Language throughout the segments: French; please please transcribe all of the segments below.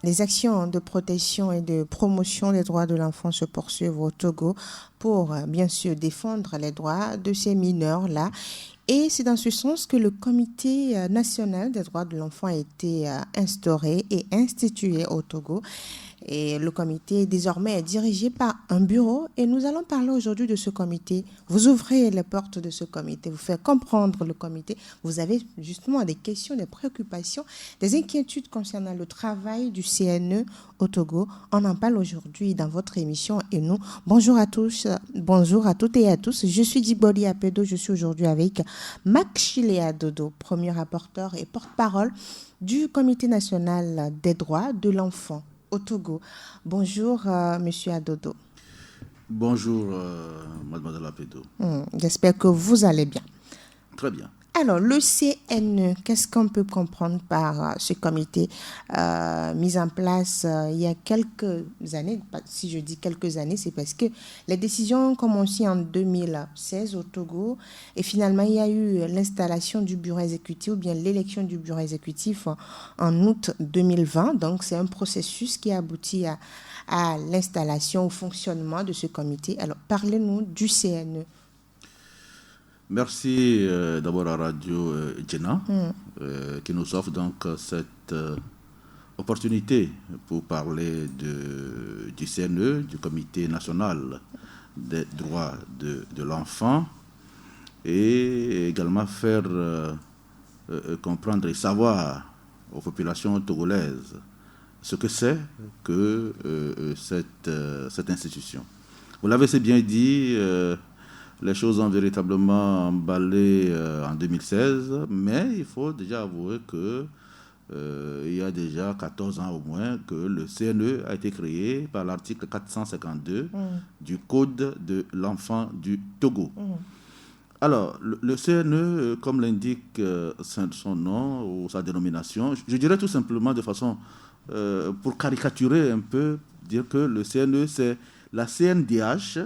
Les actions de protection et de promotion des droits de l'enfant se poursuivent au Togo pour, bien sûr, défendre les droits de ces mineurs-là. Et c'est dans ce sens que le Comité national des droits de l'enfant a été instauré et institué au Togo. Et le comité désormais est dirigé par un bureau et nous allons parler aujourd'hui de ce comité. Vous ouvrez les portes de ce comité, vous faites comprendre le comité. Vous avez justement des questions, des préoccupations, des inquiétudes concernant le travail du CNE au Togo. On en parle aujourd'hui dans votre émission et nous. Bonjour à tous, bonjour à toutes et à tous. Je suis Diboli Apedo, je suis aujourd'hui avec Mac Chilea Dodo, premier rapporteur et porte-parole du Comité national des droits de l'enfant au Togo. Bonjour, monsieur Adodo. Bonjour, mademoiselle Apedo. J'espère que vous allez bien. Très bien. Alors, le CNE, qu'est-ce qu'on peut comprendre par ce comité mis en place il y a quelques années? Si je dis quelques années, c'est parce que les décisions ont commencé en 2016 au Togo et finalement, il y a eu l'installation du bureau exécutif ou bien l'élection du bureau exécutif en août 2020. Donc, c'est un processus qui a abouti à l'installation, au fonctionnement de ce comité. Alors, parlez-nous du CNE. Merci d'abord à Radio Djena qui nous offre donc cette opportunité pour parler du CNE, du Comité national des droits de l'enfant, et également faire comprendre et savoir aux populations togolaises ce que c'est que cette institution. Vous l'avez si bien dit, les choses ont véritablement emballé en 2016, mais il faut déjà avouer qu'il y a déjà 14 ans au moins que le CNE a été créé par l'article 452 du Code de l'enfant du Togo. Alors, le CNE, comme l'indique son nom ou sa dénomination, je dirais tout simplement de façon, pour caricaturer un peu, dire que le CNE, c'est la CNDH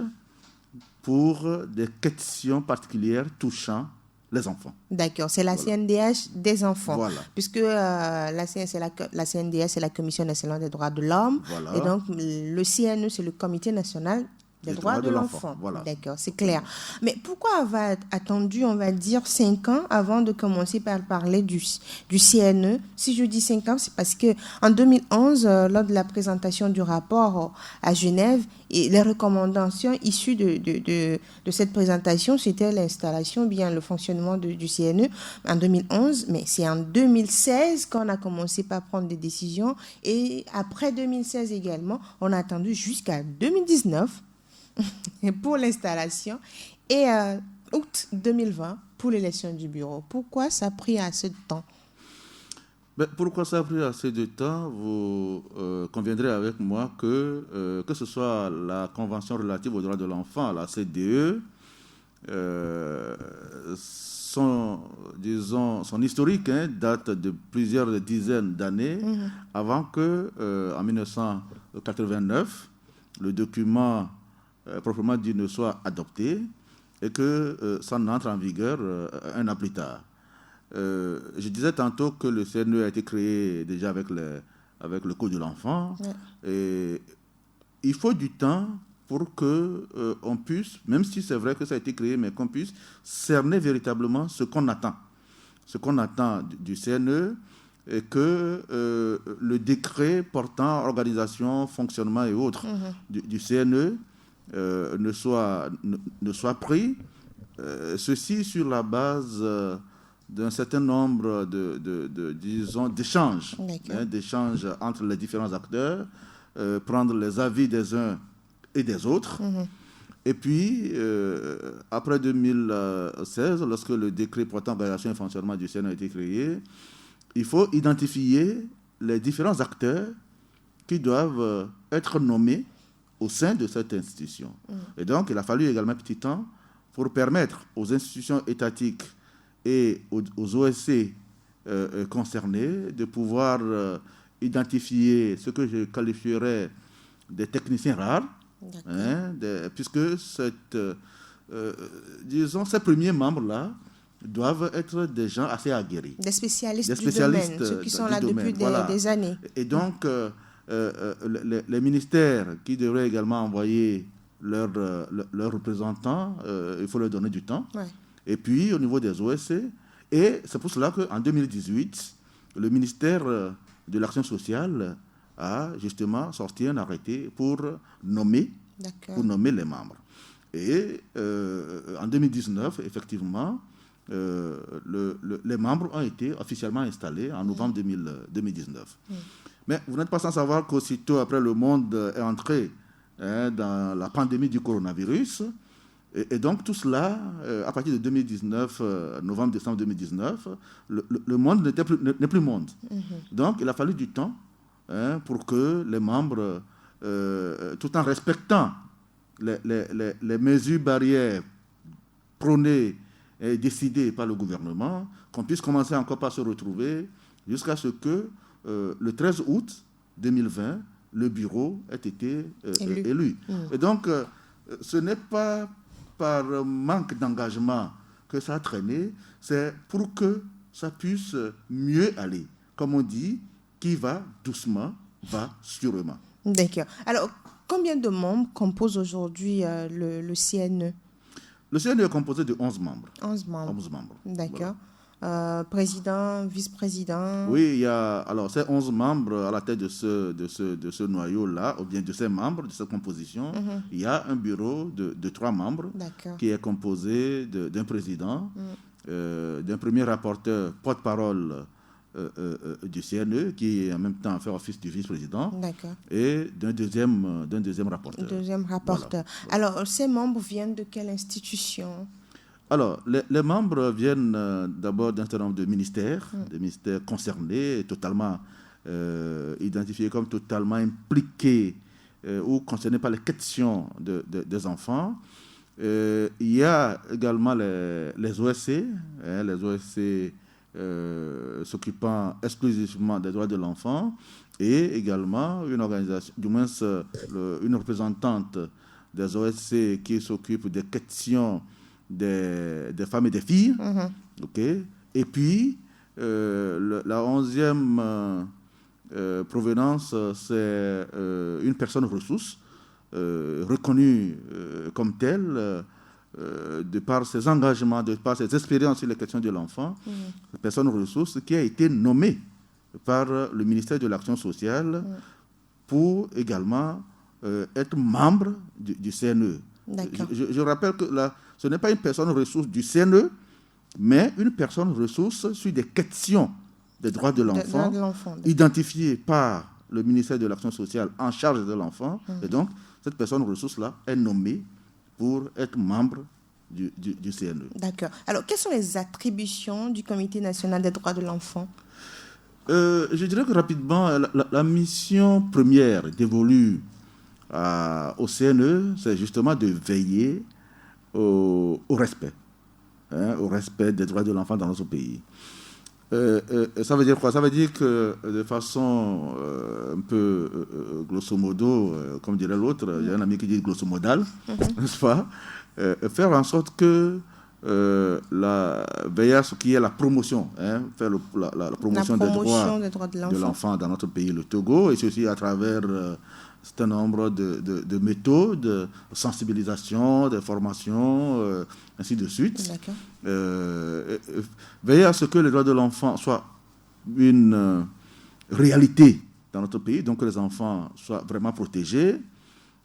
pour des questions particulières touchant les enfants. D'accord, c'est la CNDH des enfants. Voilà. Puisque la CNDH, c'est la Commission nationale des droits de l'homme. Voilà. Et donc, le CNE, c'est le Comité national des droits de l'enfant. Voilà. D'accord, c'est clair. Mais pourquoi avoir attendu, on va dire, 5 ans avant de commencer par parler du CNE? Si je dis 5 ans, c'est parce qu'en 2011, lors de la présentation du rapport à Genève, et les recommandations issues de cette présentation, c'était l'installation, bien le fonctionnement du CNE en 2011, mais c'est en 2016 qu'on a commencé par prendre des décisions. Et après 2016 également, on a attendu jusqu'à 2019 pour l'installation et août 2020 pour l'élection du bureau. Pourquoi ça a pris assez de temps? Pourquoi ça a pris assez de temps? Vous conviendrez avec moi que ce soit la Convention relative aux droits de l'enfant, la CDE, son historique date de plusieurs dizaines d'années avant que, en 1989, le document proprement dit ne soit adopté et que ça n'entre en vigueur un an plus tard. Je disais tantôt que le CNE a été créé déjà avec le Code de l'enfant. Et il faut du temps pour qu'on puisse, même si c'est vrai que ça a été créé, mais qu'on puisse cerner véritablement ce qu'on attend. Ce qu'on attend du CNE et que le décret portant organisation, fonctionnement et autres du CNE ne soit pris, ceci sur la base d'un certain nombre d'échanges entre les différents acteurs, prendre les avis des uns et des autres. Et puis, après 2016, lorsque le décret portant organisation et fonctionnement du CNE a été créé, il faut identifier les différents acteurs qui doivent être nommés au sein de cette institution. Et donc, il a fallu également un petit temps pour permettre aux institutions étatiques et aux OSC concernés de pouvoir identifier ce que je qualifierais des techniciens rares, puisque ces premiers membres-là doivent être des gens assez aguerris. Des spécialistes du domaine, ceux qui sont là depuis des années. Et donc, les ministères qui devraient également envoyer leurs représentants, il faut leur donner du temps. Ouais. Et puis, au niveau des OSC, et c'est pour cela qu'en 2018, le ministère de l'Action sociale a justement sorti un arrêté pour nommer les membres. Et en 2019, effectivement, les membres ont été officiellement installés en novembre 2019. Mais vous n'êtes pas sans savoir qu'aussitôt après, le monde est entré dans la pandémie du coronavirus. Et donc tout cela, à partir de 2019, novembre-décembre 2019, le monde n'est plus monde. Donc il a fallu du temps pour que les membres, tout en respectant les mesures barrières prônées et décidées par le gouvernement, qu'on puisse commencer encore par se retrouver jusqu'à ce que le 13 août 2020, le bureau ait été élu. Et donc, ce n'est pas par manque d'engagement que ça a traîné, c'est pour que ça puisse mieux aller. Comme on dit, qui va doucement, va sûrement. D'accord. Alors, combien de membres composent aujourd'hui le CNE? Le CNE est composé de 11 membres. 11 membres. 11 membres. D'accord. Voilà. Président, vice-président. Oui, il y a alors ces 11 membres à la tête de ce noyau-là, ou bien de ces membres, de cette composition. Il y a un bureau de 3 membres qui est composé d'un président, d'un premier rapporteur porte-parole du CNE, qui en même temps fait office du vice-président, et d'un deuxième rapporteur. Voilà. Alors, ces membres viennent de quelle institution? Alors, les membres viennent d'abord d'un certain nombre de ministères, des ministères concernés, totalement identifiés comme totalement impliqués ou concernés par les questions des enfants. Il y a également les OSC, les OSC s'occupant exclusivement des droits de l'enfant, et également une organisation, du moins une représentante des OSC qui s'occupe des questions des femmes et des filles. Et puis, la 11e provenance, c'est une personne ressource reconnue comme telle de par ses engagements, de par ses expériences sur les questions de l'enfant, personne ressource qui a été nommée par le ministère de l'Action sociale pour également être membre du CNE. Je rappelle que ce n'est pas une personne ressource du CNE, mais une personne ressource sur des questions des droits de l'enfant, identifiées par le ministère de l'Action sociale en charge de l'enfant. Et donc, cette personne ressource-là est nommée pour être membre du CNE. D'accord. Alors, quelles sont les attributions du Comité national des droits de l'enfant? Je dirais que rapidement, la mission première dévolue au CNE, c'est justement de veiller au respect, au respect des droits de l'enfant dans notre pays. Ça veut dire quoi? Ça veut dire que de façon un peu grosso modo, comme dirait l'autre, il y a un ami qui dit grosso modal, n'est-ce pas? Faire en sorte que veiller à ce qui est la promotion, faire la promotion des droits de l'enfant dans notre pays, le Togo, et ceci à travers un nombre de méthodes, de sensibilisation, de formation, ainsi de suite. Veiller à ce que les droits de l'enfant soient une réalité dans notre pays, donc que les enfants soient vraiment protégés.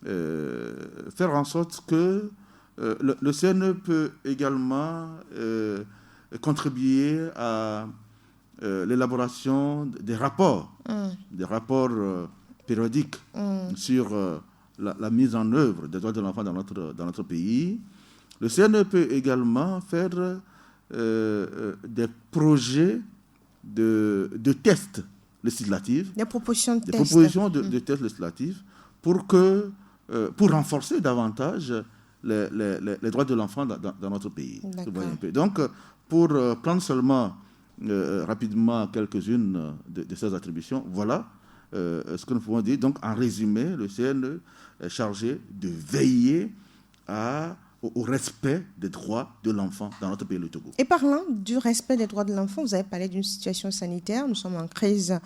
Faire en sorte que le CNE peut également contribuer à l'élaboration des rapports périodiques sur la mise en œuvre des droits de l'enfant dans notre pays. Le CNE peut également faire des projets de tests législatifs, des propositions de tests législatifs pour renforcer davantage les droits de l'enfant dans notre pays. Donc, pour prendre seulement rapidement quelques-unes de ces attributions, voilà ce que nous pouvons dire. Donc, en résumé, le CNE est chargé de veiller au respect des droits de l'enfant dans notre pays, le Togo. Et parlant du respect des droits de l'enfant, vous avez parlé d'une situation sanitaire. Nous sommes en crise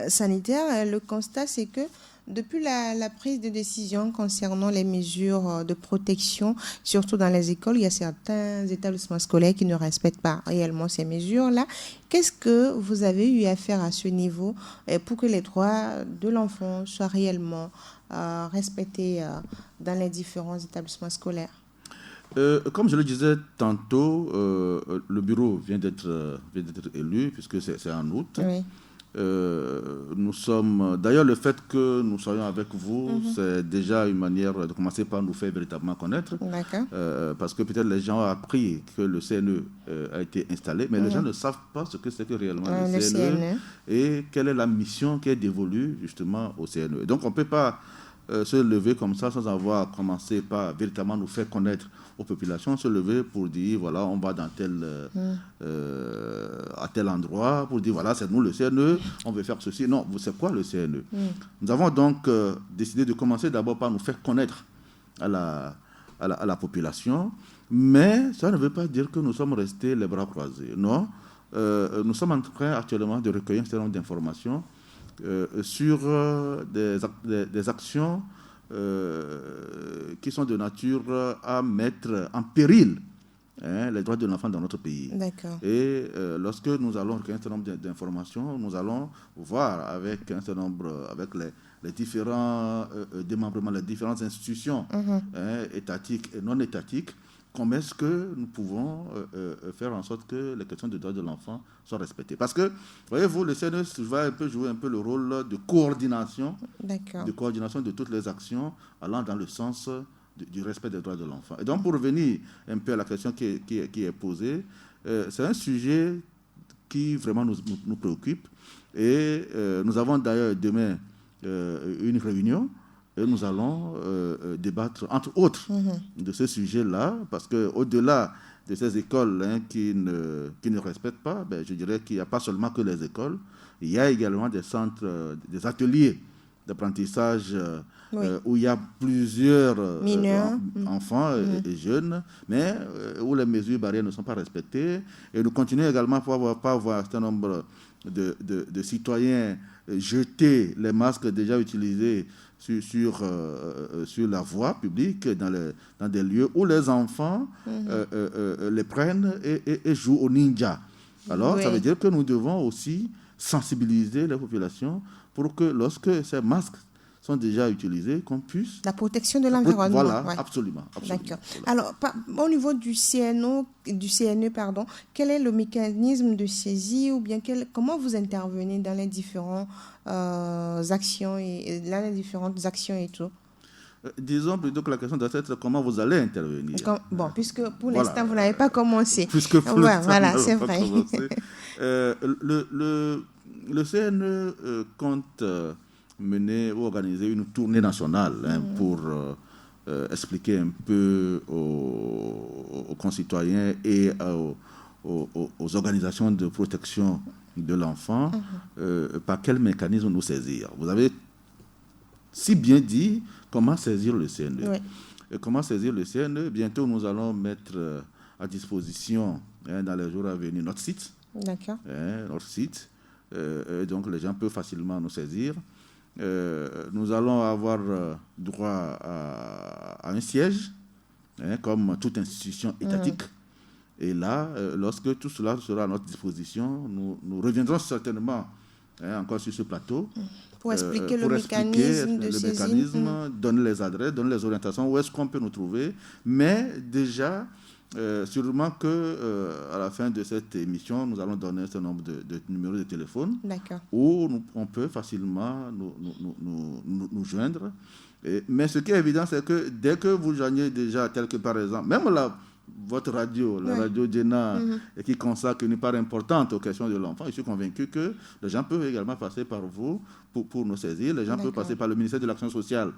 sanitaire. Le constat, c'est que depuis la prise de décision concernant les mesures de protection, surtout dans les écoles, il y a certains établissements scolaires qui ne respectent pas réellement ces mesures-là. Qu'est-ce que vous avez eu à faire à ce niveau pour que les droits de l'enfant soient réellement respectés dans les différents établissements scolaires? Comme je le disais tantôt, le bureau vient d'être élu, puisque c'est en août. Oui. Nous sommes, d'ailleurs, le fait que nous soyons avec vous, c'est déjà une manière de commencer par nous faire véritablement connaître. D'accord. Parce que peut-être les gens ont appris que le CNE a été installé, mais les gens ne savent pas ce que c'est que réellement le CNE et quelle est la mission qui est dévolue justement au CNE. Donc on ne peut pas se lever comme ça sans avoir commencé par véritablement nous faire connaître aux populations, se lever pour dire voilà, on va dans à tel endroit, pour dire voilà, c'est nous le CNE, on veut faire ceci. Non, c'est quoi le CNE? Nous avons donc décidé de commencer d'abord par nous faire connaître à la population, mais ça ne veut pas dire que nous sommes restés les bras croisés. Non, nous sommes en train actuellement de recueillir un certain nombre d'informations sur des actions qui sont de nature à mettre en péril les droits de l'enfant dans notre pays. D'accord. Et lorsque nous allons recueillir un certain nombre d'informations, nous allons voir avec un certain nombre, avec les différents démembrements, les différentes institutions étatiques et non étatiques, comment est-ce que nous pouvons faire en sorte que les questions de droits de l'enfant soient respectées. Parce que, voyez-vous, le CNE va jouer un peu le rôle de coordination de toutes les actions allant dans le sens du respect des droits de l'enfant. Et donc, pour revenir un peu à la question qui est posée, c'est un sujet qui vraiment nous préoccupe. Et nous avons d'ailleurs demain une réunion et nous allons débattre, entre autres, de ce sujet-là, parce qu'au-delà de ces écoles qui ne respectent pas, je dirais qu'il n'y a pas seulement que les écoles, il y a également des centres, des ateliers d'apprentissage où il y a plusieurs enfants et jeunes, mais où les mesures barrières ne sont pas respectées. Et nous continuons également à avoir un certain nombre de citoyens jeter les masques déjà utilisés sur la voie publique, dans des lieux où les enfants les prennent et jouent au ninja. Alors, ça veut dire que nous devons aussi sensibiliser les populations pour que lorsque ces masques sont déjà utilisés, qu'on puisse... La protection de l'environnement. Voilà, absolument. D'accord. Voilà. Alors, au niveau du CNE, quel est le mécanisme de saisie ou bien comment vous intervenez dans les différentes actions et tout? Disons plutôt que la question doit être comment vous allez intervenir. Puisque pour l'instant, vous n'avez pas commencé. Puisque pour l'instant, voilà, c'est vrai. Le CNE compte mener ou organiser une tournée nationale pour expliquer un peu aux concitoyens et aux organisations de protection de l'enfant par quel mécanisme nous saisir. Vous avez si bien dit comment saisir le CNE. Oui. Et comment saisir le CNE? Bientôt, nous allons mettre à disposition dans les jours à venir notre site. D'accord. Notre site. Donc, les gens peuvent facilement nous saisir. Nous allons avoir droit à un siège, comme toute institution étatique. Et là, lorsque tout cela sera à notre disposition, nous reviendrons certainement encore sur ce plateau pour expliquer le mécanisme de saisie. Donner les adresses, donner les orientations, où est-ce qu'on peut nous trouver. Mais déjà, sûrement qu'à la fin de cette émission, nous allons donner un certain nombre de numéros de téléphone où on peut facilement nous joindre. Mais ce qui est évident, c'est que dès que vous joignez déjà, tel que par exemple, même votre radio, la radio Jena, qui consacre une part importante aux questions de l'enfant, je suis convaincu que les gens peuvent également passer par vous pour nous saisir. Les gens peuvent passer par le ministère de l'Action sociale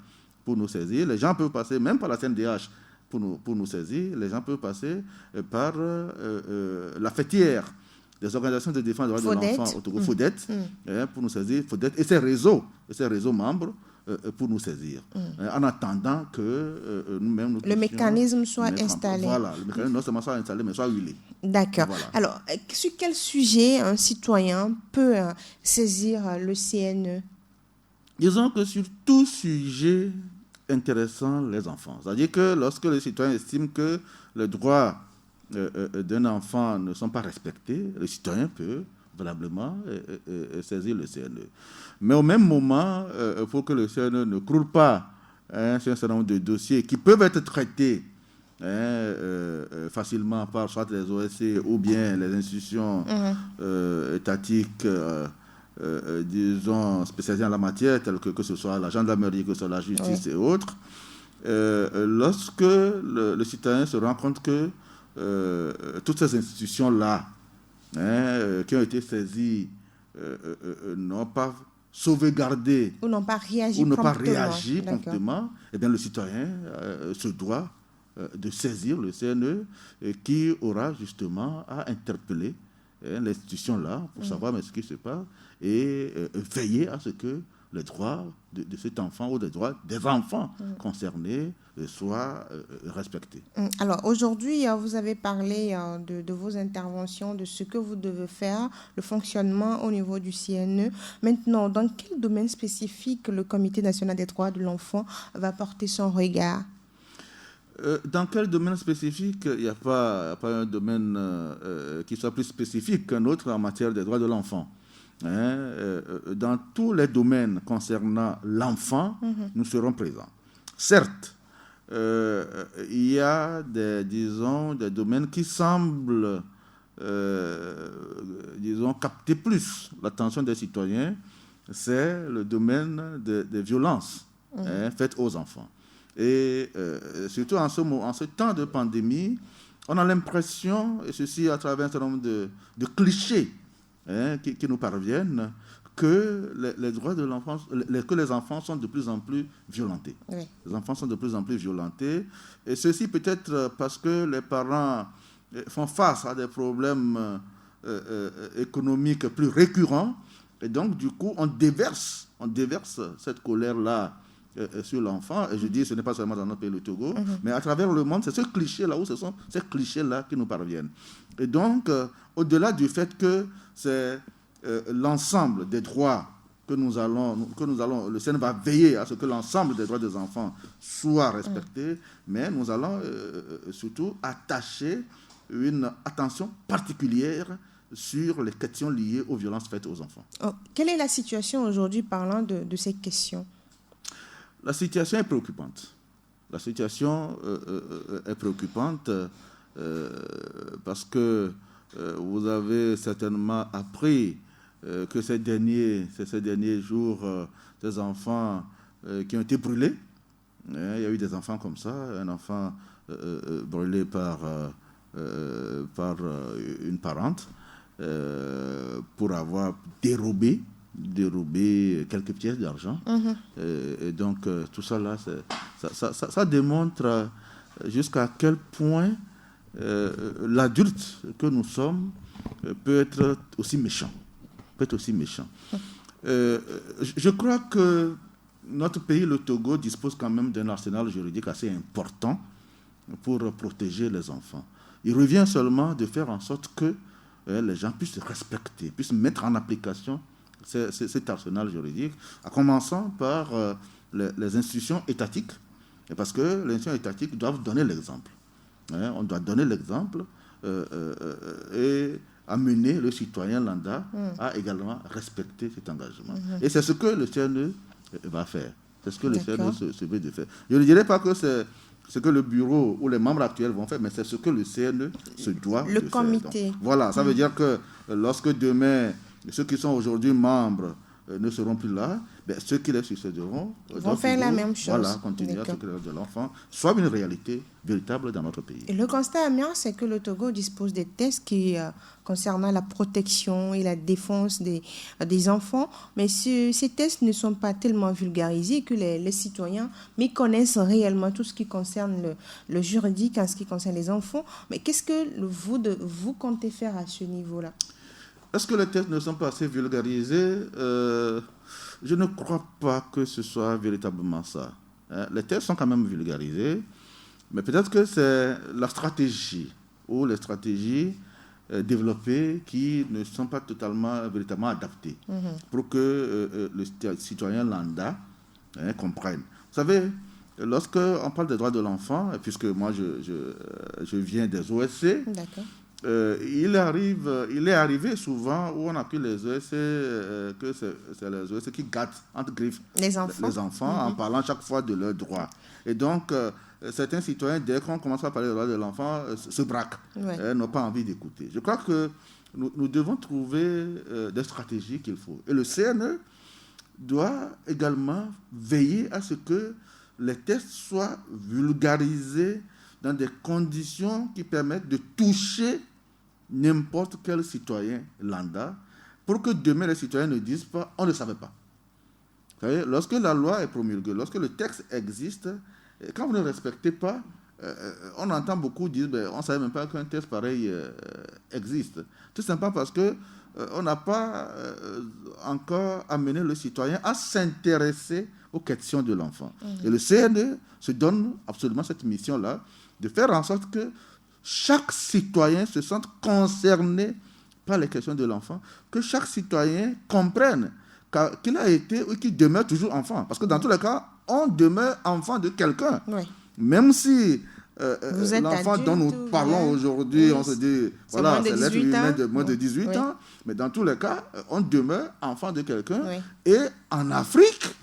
pour nous saisir. Les gens peuvent passer même par la CNDH pour nous saisir. Les gens peuvent passer par la fêtière des organisations de défense des droits de l'enfant au Togo, FODET, pour nous saisir, FODET et ses réseaux membres pour nous saisir. En attendant que nous-mêmes... le mécanisme soit installé. Voilà, le mécanisme non seulement soit installé, mais soit huilé. D'accord. Voilà. Alors, sur quel sujet un citoyen peut saisir le CNE? disons que sur tout sujet intéressant les enfants, c'est-à-dire que lorsque les citoyens estiment que les droits d'un enfant ne sont pas respectés, le citoyen peut valablement saisir le CNE. Mais au même moment, il faut que le CNE ne croule pas sur un certain nombre de dossiers qui peuvent être traités facilement par soit les OSC ou bien les institutions étatiques, disons, spécialisées en la matière, telles que ce soit la gendarmerie, que ce soit la justice et autres. Lorsque le citoyen se rend compte que toutes ces institutions-là qui ont été saisies n'ont pas sauvegardé ou n'ont pas réagi promptement, eh bien, le citoyen se doit de saisir le CNE qui aura justement à interpeller l'institution-là pour savoir ce qui se passe et veiller à ce que les droits de cet enfant ou les droits des enfants concernés soient respectés. Alors aujourd'hui, vous avez parlé de vos interventions, de ce que vous devez faire, le fonctionnement au niveau du CNE. Maintenant, dans quel domaine spécifique le Comité national des droits de l'enfant va porter son regard? Dans quel domaine spécifique? Il n'y a pas un domaine qui soit plus spécifique qu'un autre en matière des droits de l'enfant. Dans tous les domaines concernant l'enfant, nous serons présents. Certes, il y a des domaines qui semblent capter plus l'attention des citoyens. C'est le domaine des violences faites aux enfants. Et surtout en ce temps de pandémie, on a l'impression, et ceci à travers un certain nombre de clichés qui nous parviennent, que les droits de l'enfant, que les enfants sont de plus en plus violentés. Oui. Les enfants sont de plus en plus violentés. Et ceci peut-être parce que les parents font face à des problèmes économiques plus récurrents. Et donc, du coup, on déverse cette colère-là sur l'enfant. Et je dis, ce n'est pas seulement dans notre pays, le Togo, mais à travers le monde, c'est ce cliché-là, où ce sont ces clichés-là qui nous parviennent. Et donc, au-delà du fait que c'est l'ensemble des droits que nous allons, le CNE va veiller à ce que l'ensemble des droits des enfants soient respectés, mais nous allons surtout attacher une attention particulière sur les questions liées aux violences faites aux enfants. Quelle est la situation aujourd'hui parlant de ces questions? La situation est préoccupante. La situation est préoccupante parce que vous avez certainement appris que ces derniers jours, des enfants qui ont été brûlés. Il y a eu des enfants comme ça, un enfant brûlé par une parente pour avoir dérobé quelques pièces d'argent. Et donc, tout ça là, ça démontre jusqu'à quel point l'adulte que nous sommes peut être aussi méchant. Je crois que notre pays, le Togo, dispose quand même d'un arsenal juridique assez important pour protéger les enfants. Il revient seulement de faire en sorte que les gens puissent respecter, puissent mettre en application cet arsenal juridique, en commençant par les institutions étatiques, parce que les institutions étatiques doivent donner l'exemple. On doit donner l'exemple et amener le citoyen lambda à également respecter cet engagement. Et c'est ce que le CNE va faire. C'est ce que le CNE se veut de faire. Je ne dirais pas que c'est ce que le bureau ou les membres actuels vont faire, mais c'est ce que le CNE se doit de faire. Le comité. Donc, voilà, ça veut dire que lorsque demain, ceux qui sont aujourd'hui membres ne seront plus là, ceux qui les succéderont vont faire la même chose. Voilà, continuer à ce que les droits de l'enfant soit une réalité véritable dans notre pays. Et le constat amer, c'est que le Togo dispose des tests qui concernant la protection et la défense des enfants, mais ces tests ne sont pas tellement vulgarisés que les citoyens méconnaissent réellement tout ce qui concerne le juridique en ce qui concerne les enfants. Mais qu'est-ce que vous comptez faire à ce niveau-là? Est-ce que les tests ne sont pas assez vulgarisés? Je ne crois pas que ce soit véritablement ça. Les tests sont quand même vulgarisés, mais peut-être que c'est la stratégie ou les stratégies développés qui ne sont pas véritablement adaptés pour que le citoyen lambda comprenne. Vous savez, lorsqu'on parle des droits de l'enfant, puisque moi je viens des OSC, D'accord. Il est arrivé souvent où on accuse les OSC que c'est les OSC qui gâtent, entre griffes, les enfants en parlant chaque fois de leurs droits. Et donc, certains citoyens, dès qu'on commence à parler des droits de l'enfant, se braquent, n'ont pas envie d'écouter. Je crois que nous devons trouver des stratégies qu'il faut. Et le CNE doit également veiller à ce que les tests soient vulgarisés dans des conditions qui permettent de toucher n'importe quel citoyen lambda, pour que demain les citoyens ne disent pas « on ne savait pas ». Vous savez, lorsque la loi est promulguée, lorsque le texte existe, quand vous ne respectez pas, on entend beaucoup dire « on ne savait même pas qu'un test pareil existe ». Tout simplement parce qu'on n'a pas encore amené le citoyen à s'intéresser aux questions de l'enfant. Et le CNE se donne absolument cette mission-là, de faire en sorte que chaque citoyen se sente concerné par les questions de l'enfant, que chaque citoyen comprenne qu'il a été ou qu'il demeure toujours enfant. Parce que dans tous les cas, on demeure enfant de quelqu'un. Oui. Même si l'enfant dont nous parlons aujourd'hui, on se dit, voilà, c'est l'être humain de moins de 18 ans, mais dans tous les cas, on demeure enfant de quelqu'un. Oui. Et en Afrique,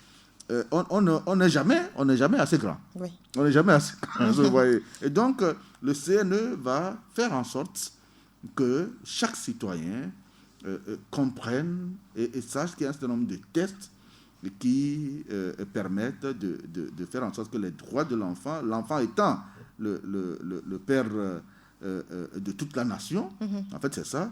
on n'est jamais assez grand. Oui. On n'est jamais assez grand, vous voyez. Et donc, le CNE va faire en sorte que chaque citoyen comprenne et sache qu'il y a un certain nombre de tests qui permettent de faire en sorte que les droits de l'enfant étant le père de toute la nation, en fait c'est ça,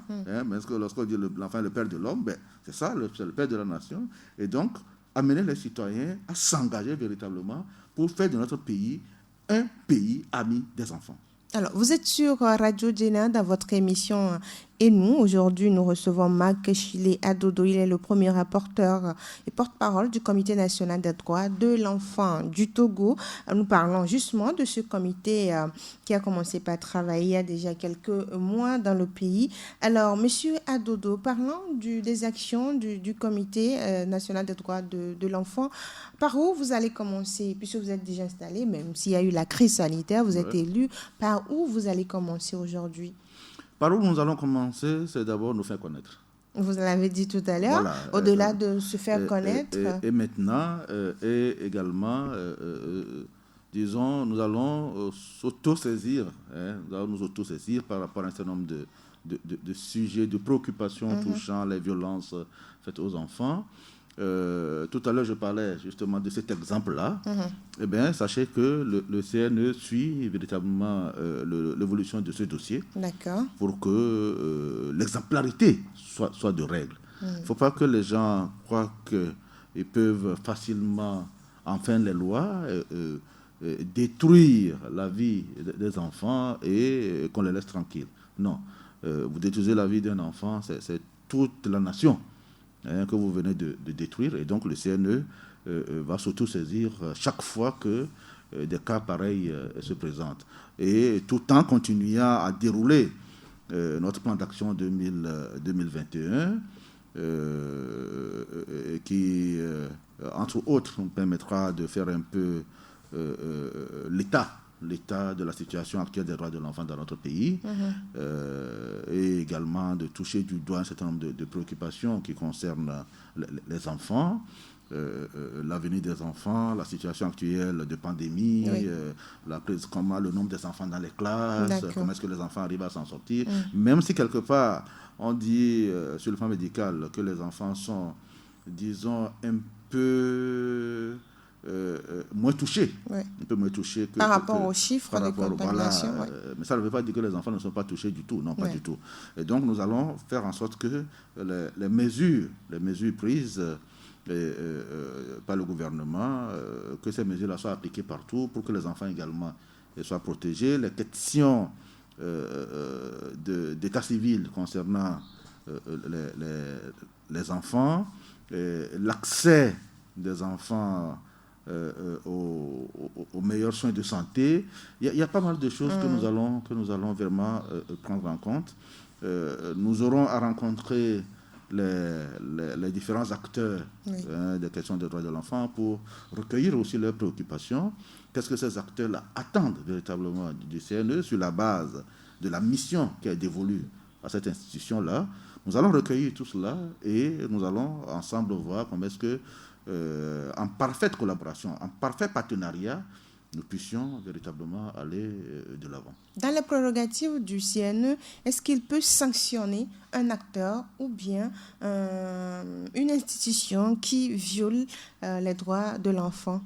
parce que lorsqu'on dit l'enfant est le père de l'homme, ben, c'est ça, c'est le père de la nation, et donc amener les citoyens à s'engager véritablement pour faire de notre pays un pays ami des enfants. Alors, vous êtes sur Radio Djena dans votre émission Et nous. Aujourd'hui, nous recevons Makeshile Adodo. Il est le premier rapporteur et porte-parole du Comité national des droits de l'enfant du Togo. Nous parlons justement de ce comité qui a commencé par travailler il y a déjà quelques mois dans le pays. Alors, Monsieur Adodo, parlons des actions du Comité national des droits de l'enfant. Par où vous allez commencer, puisque vous êtes déjà installé, même s'il y a eu la crise sanitaire, vous êtes élu. Par où vous allez commencer aujourd'hui? Par où nous allons commencer, c'est d'abord nous faire connaître. Vous l'avez dit tout à l'heure, voilà, au-delà de se faire connaître. Et maintenant, et également, disons, nous allons s'auto-saisir, nous allons nous auto-saisir par rapport à un certain nombre de sujets, de préoccupations touchant les violences faites aux enfants. Tout à l'heure, je parlais justement de cet exemple-là. Eh bien, sachez que le CNE suit véritablement l'évolution de ce dossier. D'accord. Pour que l'exemplarité soit de règle. Il ne faut pas que les gens croient qu'ils peuvent facilement enfreindre les lois, détruire la vie des enfants et qu'on les laisse tranquilles. Non. Vous détruisez la vie d'un enfant, c'est toute la nation que vous venez de détruire. Et donc le CNE va s'auto-saisir chaque fois que des cas pareils se présentent. Et tout en continuant à dérouler notre plan d'action 2021, qui, entre autres, nous permettra de faire un peu l'état de la situation actuelle des droits de l'enfant dans notre pays, et également de toucher du doigt un certain nombre de préoccupations qui concernent les enfants, l'avenir des enfants, la situation actuelle de pandémie, comment le nombre des enfants dans les classes, comment est-ce que les enfants arrivent à s'en sortir, même si quelque part on dit sur le plan médical que les enfants sont, disons, un peu moins touchés, un peu moins touchés par rapport aux chiffres de contamination. Mais ça ne veut pas dire que les enfants ne sont pas touchés du tout, non, pas du tout. Et donc nous allons faire en sorte que les mesures prises par le gouvernement, que ces mesures-là soient appliquées partout pour que les enfants également soient protégés. Les questions d'état civil concernant les enfants, l'accès des enfants aux meilleurs soins de santé. Il y a pas mal de choses que nous allons vraiment prendre en compte. nous aurons à rencontrer les différents acteurs des questions des droits de l'enfant pour recueillir aussi leurs préoccupations. Qu'est-ce que ces acteurs-là attendent véritablement du CNE sur la base de la mission qui est dévolue à cette institution-là. Nous allons recueillir tout cela et nous allons ensemble voir comment est-ce que, en parfaite collaboration, en parfait partenariat, nous puissions véritablement aller de l'avant. Dans les prérogatives du CNE, est-ce qu'il peut sanctionner un acteur ou bien une institution qui viole les droits de l'enfant?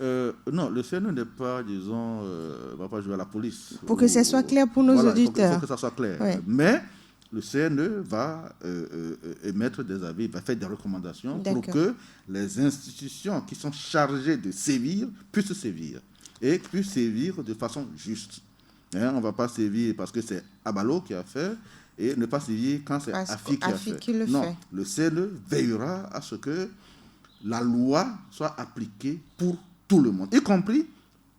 Non, le CNE n'est pas, disons, va pas jouer à la police. Pour que ce soit clair pour nos auditeurs. Il faut que ça soit clair. Oui. Mais le CNE va émettre des avis, va faire des recommandations pour que les institutions qui sont chargées de sévir puissent sévir et puissent sévir de façon juste. On ne va pas sévir parce que c'est Abalo qui a fait et ne pas sévir quand c'est AFI qui a fait. Non, le CNE veillera à ce que la loi soit appliquée pour tout le monde, y compris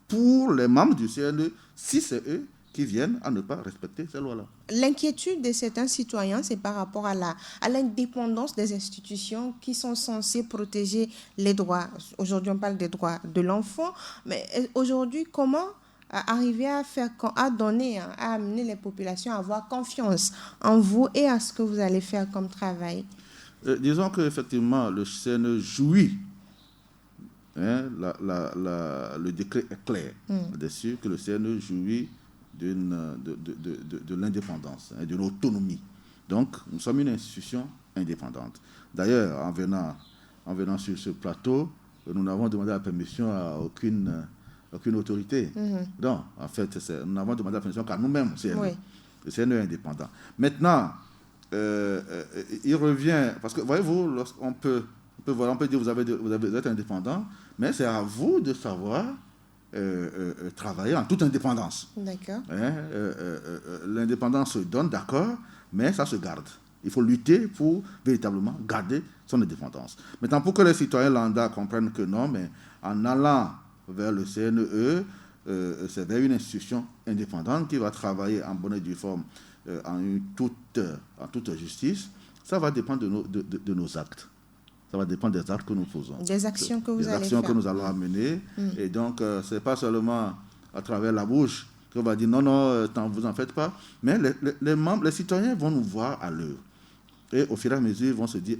pour les membres du CNE, si c'est eux qui viennent à ne pas respecter ces lois-là. L'inquiétude de certains citoyens, c'est par rapport à l'indépendance des institutions qui sont censées protéger les droits. Aujourd'hui, on parle des droits de l'enfant, mais aujourd'hui, comment arriver à amener les populations à avoir confiance en vous et à ce que vous allez faire comme travail? Disons qu'effectivement, le CNE jouit. Le décret est clair dessus que le CNE jouit de l'indépendance, de l'autonomie. Donc, nous sommes une institution indépendante. D'ailleurs, en venant sur ce plateau, nous n'avons demandé la permission à aucune autorité. Non, en fait, nous n'avons demandé la permission qu'à nous-mêmes, CNE. Oui. Le CNE est indépendant. Maintenant, il revient, parce que, voyez-vous, on peut dire que vous êtes indépendant, mais c'est à vous de savoir travailler en toute indépendance. D'accord. L'indépendance se donne, d'accord, mais ça se garde. Il faut lutter pour véritablement garder son indépendance. Maintenant, pour que les citoyens lambda comprennent que non, mais en allant vers le CNE, c'est vers une institution indépendante qui va travailler en bonne et due forme, en toute justice, ça va dépendre de nos actes. Ça va dépendre des actes que nous posons. Des actions que vous allez faire. Des actions que nous allons amener. Et donc, ce n'est pas seulement à travers la bouche qu'on va dire non, vous en faites pas. Mais les citoyens vont nous voir à l'œuvre. Et au fur et à mesure, ils vont se dire,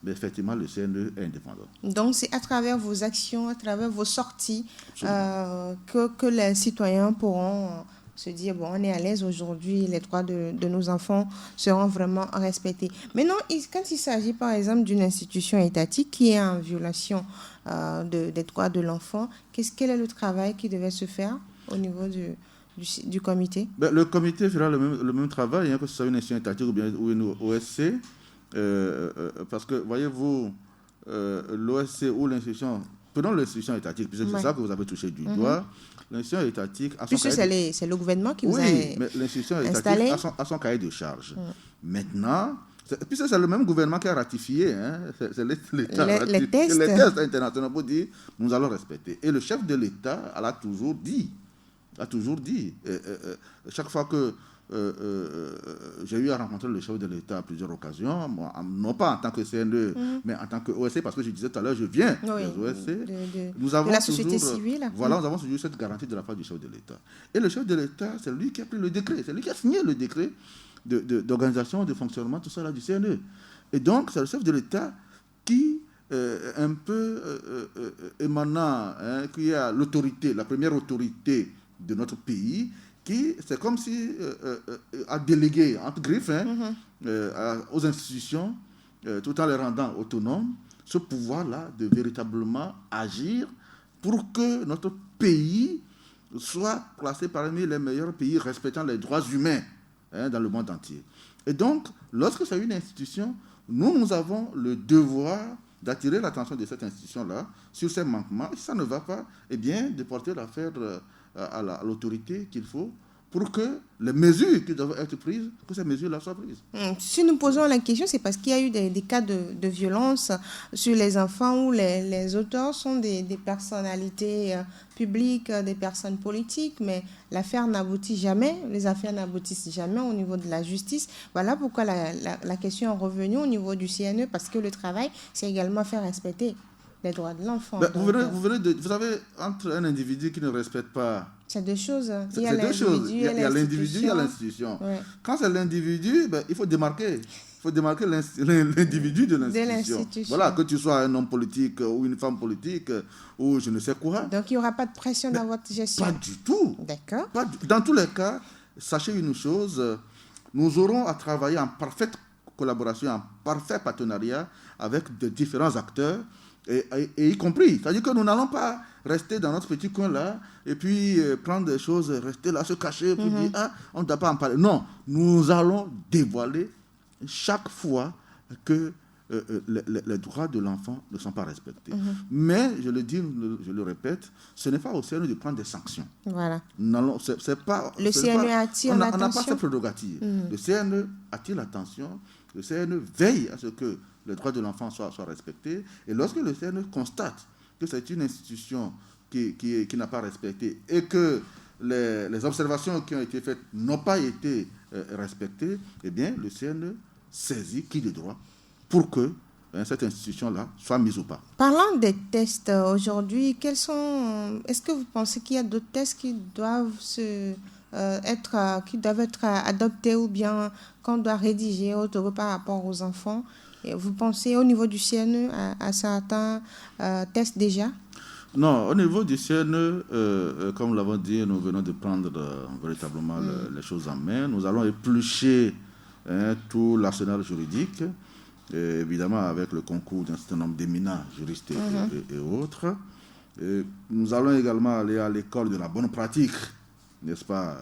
mais effectivement, le CNE est indépendant. Donc, c'est à travers vos actions, à travers vos sorties, que les citoyens pourront se dire, on est à l'aise aujourd'hui, les droits de nos enfants seront vraiment respectés. Maintenant, quand il s'agit, par exemple, d'une institution étatique qui est en violation des droits de l'enfant, quel est le travail qui devait se faire au niveau du comité? Le comité fera le même travail, que ce soit une institution étatique ou une OSC, parce que, voyez-vous, l'OSC ou l'institution, prenons l'institution étatique, puisque c'est ça que vous avez touché du doigt. L'institution étatique a son cahier c'est le gouvernement qui vous a installé. Oui, mais l'institution étatique a son cahier de charge. Maintenant, puisque c'est le même gouvernement qui a ratifié, c'est l'État les tests internationaux pour dire nous allons respecter. Et le chef de l'État l'a toujours dit. Chaque fois que j'ai eu à rencontrer le chef de l'État à plusieurs occasions, non pas en tant que CNE, mais en tant que OSC, parce que je disais tout à l'heure, je viens des OSC. Nous avons la société civile. Voilà, nous avons toujours cette garantie de la part du chef de l'État. Et le chef de l'État, c'est lui qui a pris le décret, c'est lui qui a signé le décret d'organisation, de fonctionnement, tout ça là du CNE. Et donc, c'est le chef de l'État qui, un peu émanant, qui a l'autorité, la première autorité de notre pays, qui, c'est comme si a délégué, entre griffes, aux institutions, tout en les rendant autonomes, ce pouvoir-là de véritablement agir pour que notre pays soit classé parmi les meilleurs pays respectant les droits humains dans le monde entier. Et donc, lorsque c'est une institution, nous avons le devoir d'attirer l'attention de cette institution-là sur ces manquements. Si ça ne va pas, eh bien, de porter l'affaire à l'autorité qu'il faut pour que les mesures qui doivent être prises, que ces mesures-là soient prises. Si nous posons la question, c'est parce qu'il y a eu des cas de violence sur les enfants où les auteurs sont des personnalités publiques, des personnes politiques, mais l'affaire n'aboutit jamais, les affaires n'aboutissent jamais au niveau de la justice. Voilà pourquoi la question est revenue au niveau du CNE, parce que le travail, c'est également faire respecter les droits de l'enfant. Vous savez, entre un individu qui ne respecte pas... C'est deux choses. Il y a l'individu, il y a l'institution. Ouais. Quand c'est l'individu, il faut démarquer. Il faut démarquer l'individu de l'institution. Voilà, que tu sois un homme politique ou une femme politique ou je ne sais quoi. Donc, il n'y aura pas de pression dans votre gestion? Pas du tout. D'accord. Dans tous les cas, sachez une chose, nous aurons à travailler en parfaite collaboration, en parfait partenariat avec de différents acteurs, et y compris. C'est-à-dire que nous n'allons pas rester dans notre petit coin là et puis prendre des choses, rester là, se cacher, puis dire on ne doit pas en parler. Non, nous allons dévoiler chaque fois que les droits de l'enfant ne sont pas respectés. Mais, je le dis, je le répète, ce n'est pas au CNE de prendre des sanctions. Voilà. Non, c'est pas... Le CNE attire l'attention. On n'a pas cette prérogative. Le CNE attire l'attention, le CNE veille à ce que les droits de l'enfant soient respectés. Et lorsque le CNE constate que c'est une institution qui n'a pas respecté et que les observations qui ont été faites n'ont pas été respectées, eh bien, le CNE saisit qui de droit pour que cette institution-là soit mise au pas. Parlant des tests aujourd'hui, est-ce que vous pensez qu'il y a d'autres tests qui doivent être adoptés ou bien qu'on doit rédiger au Togo par rapport aux enfants? Et vous pensez au niveau du CNE à certains tests déjà? Non, au niveau du CNE, comme nous l'avons dit, nous venons de prendre véritablement les choses en main. Nous allons éplucher tout l'arsenal juridique, évidemment avec le concours d'un certain nombre d'éminents juristes et autres. Et nous allons également aller à l'école de la bonne pratique, n'est-ce pas,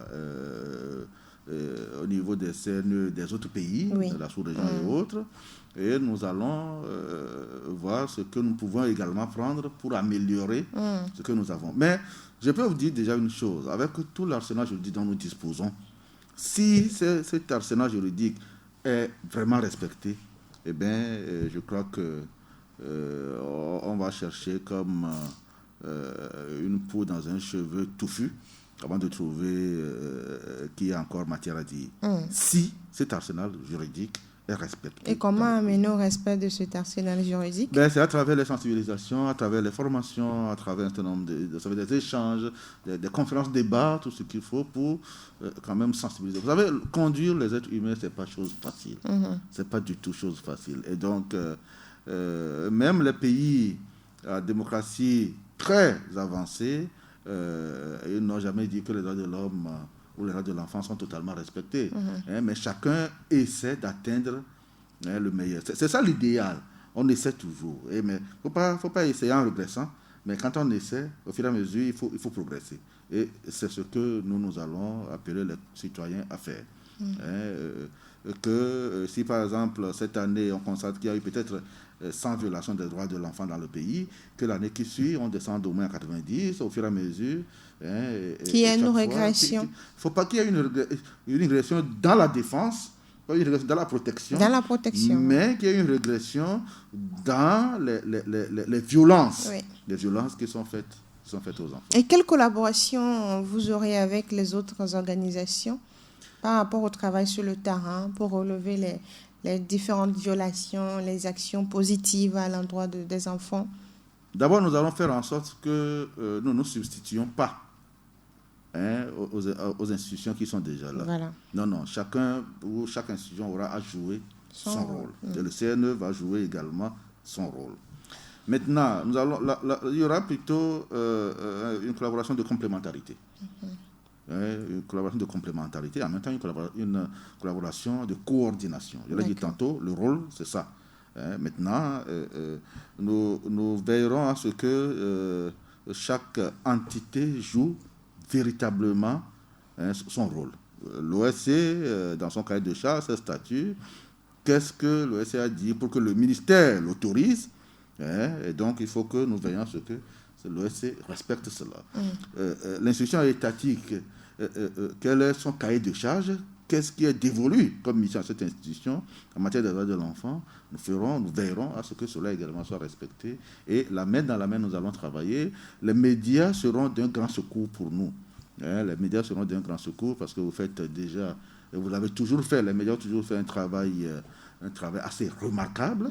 au niveau des CNE des autres pays, de la sous-région et autres. Et nous allons voir ce que nous pouvons également prendre pour améliorer ce que nous avons. Mais je peux vous dire déjà une chose, avec tout l'arsenal juridique dont nous disposons, si cet arsenal juridique est vraiment respecté, eh bien, je crois que on va chercher comme une peau dans un cheveu touffu avant de trouver qu'il y a encore matière à dire. Si cet arsenal juridique est respecté. Et comment amener au respect de cet arsenal juridique? C'est à travers les sensibilisations, à travers les formations, à travers un certain nombre des échanges, des conférences, débats, tout ce qu'il faut pour quand même sensibiliser. Vous savez, conduire les êtres humains, ce n'est pas chose facile. Ce n'est pas du tout chose facile. Et donc, même les pays à démocratie très avancée, ils n'ont jamais dit que les droits de l'homme où les droits de l'enfant sont totalement respectés. Mais chacun essaie d'atteindre le meilleur. C'est ça l'idéal. On essaie toujours. Mais il ne faut pas essayer en régressant. Mais quand on essaie, au fur et à mesure, il faut progresser. Et c'est ce que nous allons appeler les citoyens à faire. Si par exemple, cette année, on constate qu'il y a eu peut-être 100 violations des droits de l'enfant dans le pays, que l'année qui suit, on descend d'au moins à 90, au fur et à mesure. Qu'il y ait une régression. Il ne faut pas qu'il y ait une régression dans la défense, pas une régression dans la protection. Dans la protection. Mais qu'il y ait une régression dans les violences. Oui. Les violences qui sont faites aux enfants. Et quelle collaboration vous aurez avec les autres organisations par rapport au travail sur le terrain pour relever les différentes violations, les actions positives à l'endroit des enfants? D'abord, nous allons faire en sorte que nous ne nous substituions pas aux institutions qui sont déjà là. Voilà. Non, chaque institution aura à jouer son rôle. Et le CNE va jouer également son rôle. Maintenant, il y aura plutôt une collaboration de complémentarité. Une collaboration de complémentarité, en même temps une collaboration de coordination. Je l'ai dit tantôt, le rôle, c'est ça. Maintenant, nous veillerons à ce que chaque entité joue véritablement son rôle. L'OSC, dans son cahier de charge, ses statuts, qu'est-ce que l'OSC a dit pour que le ministère l'autorise? Et donc, il faut que nous veillions à ce que l'OSC respecte cela. L'institution étatique, quel est son cahier de charge? Qu'est-ce qui est dévolu comme mission à cette institution en matière des droits de l'enfant? Nous veillerons à ce que cela également soit respecté. Et la main dans la main, nous allons travailler. Les médias seront d'un grand secours pour nous. Les médias seront d'un grand secours parce que vous faites déjà, vous l'avez toujours fait, les médias ont toujours fait un travail assez remarquable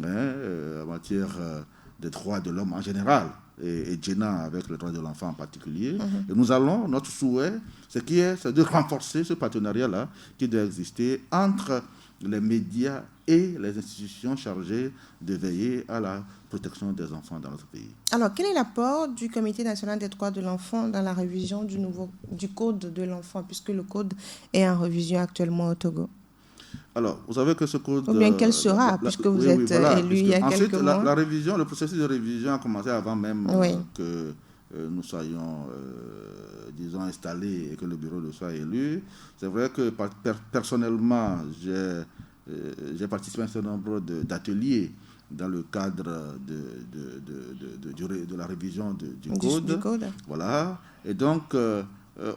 en matière des droits de l'homme en général et Jena avec les droits de l'enfant en particulier. Et nous allons, notre souhait, c'est de renforcer ce partenariat-là qui doit exister entre les médias et les institutions chargées de veiller à la protection des enfants dans notre pays. Alors, quel est l'apport du Comité national des droits de l'enfant dans la révision du Code de l'enfant, puisque le Code est en révision actuellement au Togo? Alors, vous savez que ce code... Ou bien quel sera, puisque vous êtes élu il y a quelques mois. La révision, le processus de révision a commencé avant même que nous soyons, disons, installés et que le bureau soit élu. C'est vrai que personnellement, j'ai participé à un certain nombre d'ateliers dans le cadre de la révision du Code. Voilà. Et donc...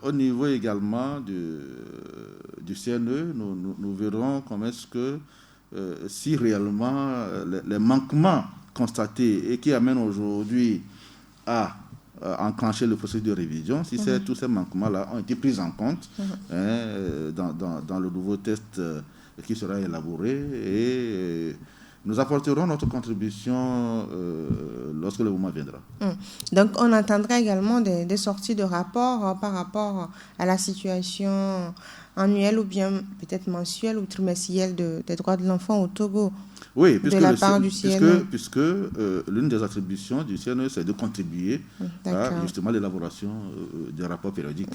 au niveau également du CNE, nous verrons comment est-ce que si réellement les manquements constatés et qui amènent aujourd'hui à enclencher le processus de révision, si tous ces manquements-là ont été pris en compte dans le nouveau test qui sera élaboré et nous apporterons notre contribution lorsque le moment viendra. Donc, on entendra également des sorties de rapports par rapport à la situation annuelle ou bien peut-être mensuelle ou trimestrielle des droits de l'enfant au Togo. Oui, de la part du CNE. Puisque l'une des attributions du CNE, c'est de contribuer à justement l'élaboration des rapports périodiques.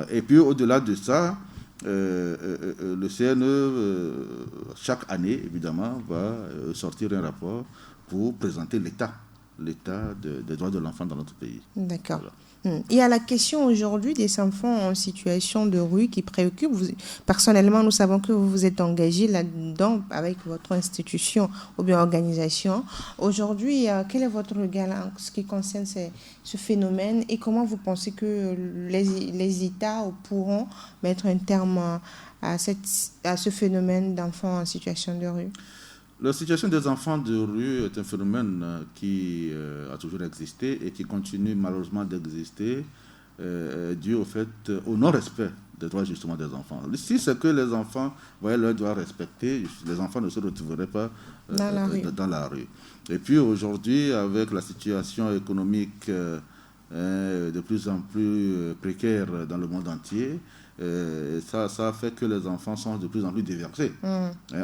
Et puis, au-delà de ça, le CNE, chaque année, évidemment, va sortir un rapport pour présenter l'état des droits de l'enfant dans notre pays. D'accord. Voilà. Il y a la question aujourd'hui des enfants en situation de rue qui préoccupe. Personnellement, nous savons que vous vous êtes engagé là-dedans avec votre institution ou bien organisation. Aujourd'hui, quel est votre regard en ce qui concerne ce phénomène et comment vous pensez que les États pourront mettre un terme à ce phénomène d'enfants en situation de rue? La situation des enfants de rue est un phénomène qui a toujours existé et qui continue malheureusement d'exister dû au non-respect des droits justement des enfants. Si c'est que les enfants voyaient leurs droits respectés, les enfants ne se retrouveraient pas dans la rue. Et puis aujourd'hui, avec la situation économique de plus en plus précaire dans le monde entier, ça fait que les enfants sont de plus en plus déversés,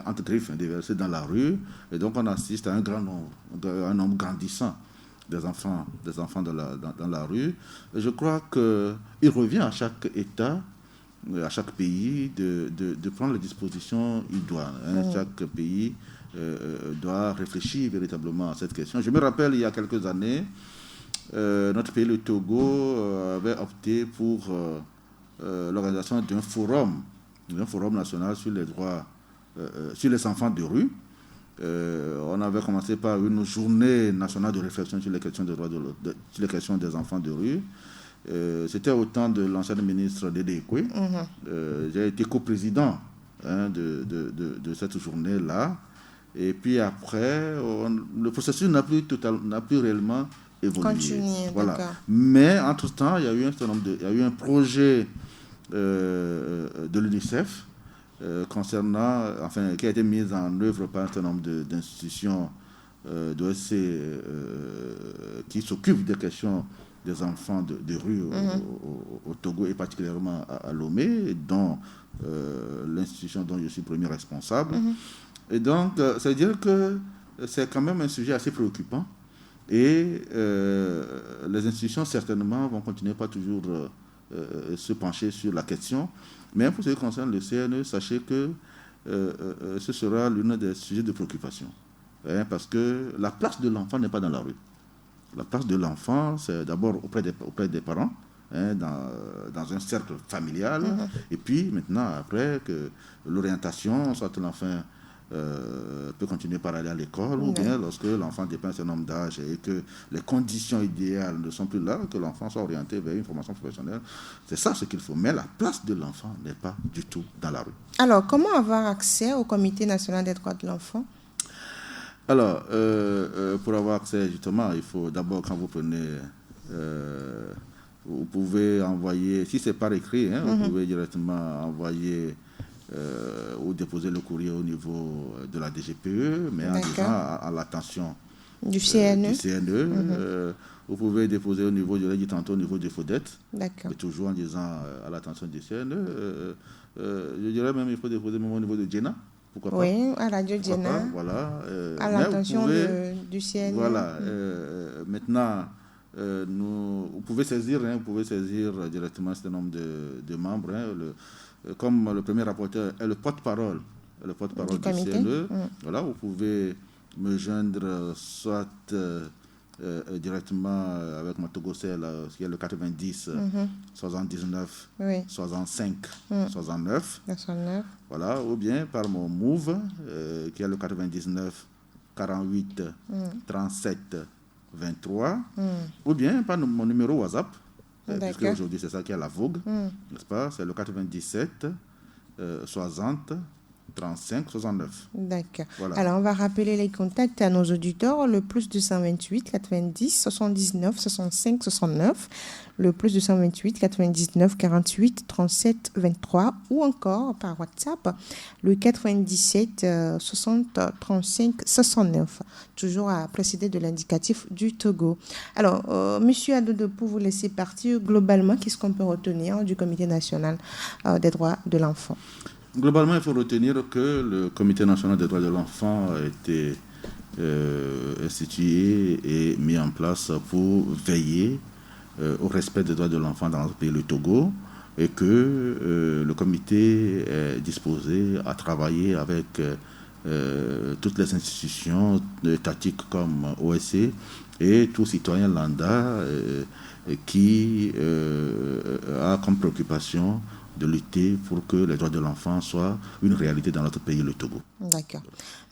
entre griffes, déversés dans la rue. Et donc, on assiste à un nombre grandissant des enfants dans la rue. Et je crois qu'il revient à chaque État, à chaque pays, de prendre les dispositions idoines. Chaque pays doit réfléchir véritablement à cette question. Je me rappelle, il y a quelques années, notre pays, le Togo, avait opté pour... l'organisation d'un forum national sur les droits, sur les enfants de rue. On avait commencé par une journée nationale de réflexion sur les questions des droits sur les questions des enfants de rue. C'était au temps de l'ancien ministre Dédé Ekwe. J'ai été coprésident de cette journée-là. Et puis après, le processus n'a plus réellement évolué. Continuer, voilà. D'accord. Mais entre-temps, il y a eu un projet de l'UNICEF qui a été mis en œuvre par un certain nombre d'institutions d'OSC qui s'occupent des questions des enfants de rue au Togo et particulièrement à Lomé, dont l'institution dont je suis premier responsable. Et donc, c'est-à-dire que c'est quand même un sujet assez préoccupant et les institutions certainement vont continuer pas toujours se pencher sur la question. Mais pour ce qui concerne le CNE, sachez que ce sera l'un des sujets de préoccupation. Parce que la place de l'enfant n'est pas dans la rue. La place de l'enfant, c'est d'abord auprès des parents, dans un cercle familial. Et puis maintenant, après, que l'orientation, soit l'enfant peut continuer par aller à l'école, ou bien lorsque l'enfant dépasse un nombre d'âge et que les conditions idéales ne sont plus là, que l'enfant soit orienté vers une formation professionnelle. C'est ça ce qu'il faut. Mais la place de l'enfant n'est pas du tout dans la rue. Alors, comment avoir accès au Comité national des droits de l'enfant? Alors, pour avoir accès, justement, il faut d'abord, quand vous prenez... vous pouvez envoyer, si c'est par écrit, vous pouvez directement envoyer ou déposer le courrier au niveau de la DGPE, mais en disant à l'attention du CNE. Vous pouvez déposer au niveau, je l'ai dit tantôt, au niveau du FODET, mais toujours en disant à l'attention du CNE. Je dirais même qu'il faut déposer même au niveau de Djena. Pourquoi pas? Oui, à la Radio Djena. Voilà. À l'attention du CNE. Voilà. Maintenant, vous pouvez saisir directement ce nombre de membres. Comme le premier rapporteur est le porte-parole du CNE, voilà, vous pouvez me joindre soit directement avec mon Togocel, qui est le 90 79 65 69. Voilà, ou bien par mon Move, qui est le 99 48 37 23, ou bien par mon numéro WhatsApp, puisque aujourd'hui c'est ça qui est la vogue, n'est-ce pas? C'est le 97 60 35 69. D'accord. Voilà. Alors, on va rappeler les contacts à nos auditeurs. Le plus 228 90 79 65 69. Le plus 228 99 48 37 23. Ou encore par WhatsApp, le 97 60 35 69. Toujours à précéder de l'indicatif du Togo. Alors, Monsieur Adodo, pour vous laisser partir, globalement, qu'est-ce qu'on peut retenir du Comité national des droits de l'enfant? Globalement, il faut retenir que le Comité national des droits de l'enfant a été institué et mis en place pour veiller au respect des droits de l'enfant dans notre pays, le Togo, et que le comité est disposé à travailler avec toutes les institutions étatiques comme OSCE et tout citoyen lambda qui a comme préoccupation de lutter pour que les droits de l'enfant soient une réalité dans notre pays, le Togo. D'accord.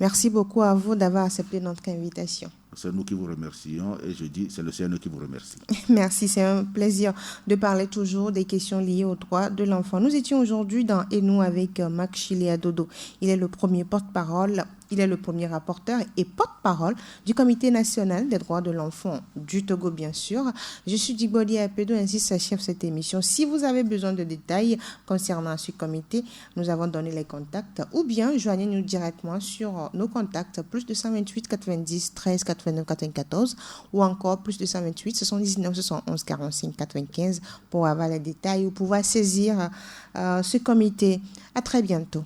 Merci beaucoup à vous d'avoir accepté notre invitation. C'est nous qui vous remercions et je dis, c'est le CNE qui vous remercie. Merci, c'est un plaisir de parler toujours des questions liées aux droits de l'enfant. Nous étions aujourd'hui dans Et nous avec Mac Chile Adodo. Il est le premier porte-parole, il est le premier rapporteur et porte-parole du Comité national des droits de l'enfant du Togo, bien sûr. Je suis Djibodi Apedo, ainsi s'achève cette émission. Si vous avez besoin de détails concernant ce comité, nous avons donné les contacts ou bien joignez-nous directement sur nos contacts plus 228 90 13 89 94 ou encore plus 228 79 71 45 95 pour avoir les détails ou pouvoir saisir ce comité. À très bientôt.